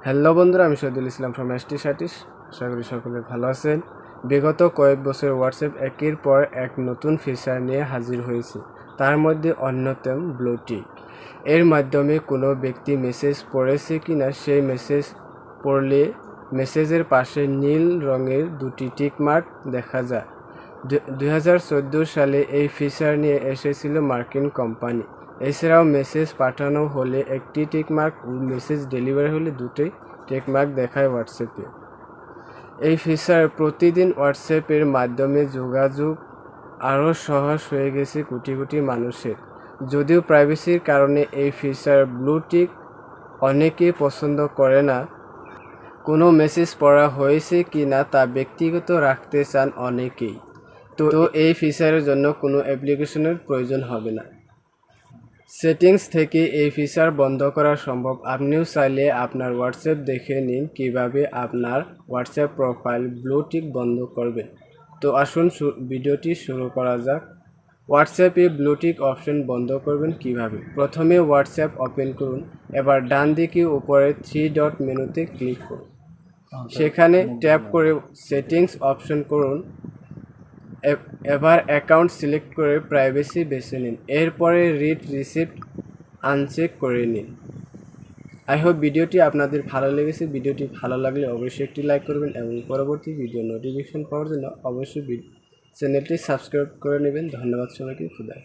Hello বন্ধুরা, আমি Shahidul Islam from সাটিশ। আশা করি সকলে ভালো আছেন। বিগত কয়েক বছর হোয়াটসঅ্যাপ একের পর এক নতুন ফিচার নিয়ে হাজির হয়েছে। তার মধ্যে অন্যতম ব্লুটিক। এর মাধ্যমে কোনো ব্যক্তি মেসেজ পড়েছে কিনা সেই মেসেজ পড়লে মেসেজের পাশে নীল রঙের দুটি টিকমার্ক দেখা যায়। 2014 সালে এই ফিচার নিয়ে এসেছিল মার্কিন কোম্পানি। এছাড়াও মেসেজ পাঠানো হলে একটি টিকমার্ক ও মেসেজ ডেলিভারি হলে দুটি টিকমার্ক দেখায় হোয়াটসঅ্যাপে। এই ফিচার প্রতিদিন হোয়াটসঅ্যাপের মাধ্যমে যোগাযোগ আরও সহজ হয়ে গেছে কোটি কোটি মানুষের। যদিও প্রাইভেসির কারণে এই ফিচার ব্লুটিক অনেকেই পছন্দ করে না। কোনো মেসেজ পড়া হয়েছে কি না তা ব্যক্তিগত রাখতে চান অনেকেই। তো এই ফিচারের জন্য কোনো অ্যাপ্লিকেশনের প্রয়োজন হবে না। সেটিংস থেকে এই ফিচার বন্ধ করা সম্ভব। আপনিও চাইলে আপনার হোয়াটসঅ্যাপ দেখে নিন কিভাবে আপনার হোয়াটসঅ্যাপ প্রোফাইল ব্লুটিক বন্ধ করবেন। তো আসুন ভিডিওটি শুরু করা যাক। হোয়াটসঅ্যাপে ব্লুটিক অপশন বন্ধ করবেন কিভাবে। প্রথমে হোয়াটসঅ্যাপ ওপেন করুন। এবার ডান দিকে উপরে 3 ডট মেনুতে ক্লিক করুন। সেখানে ট্যাপ করে সেটিংস অপশন করুন। এবার অ্যাকাউন্ট সিলেক্ট করে প্রাইভেসি বেছে নিন। এরপরে রিড রিসিপ্ট আনচেক করে নিন। আই হোপ ভিডিওটি আপনাদের ভালো লেগেছে। ভিডিওটি ভালো লাগলে অবশ্যই একটি লাইক করবেন এবং পরবর্তী ভিডিও নোটিফিকেশন পাওয়ার জন্য অবশ্যই চ্যানেলটি সাবস্ক্রাইব করে নেবেন। ধন্যবাদ সবাইকে। খুদা।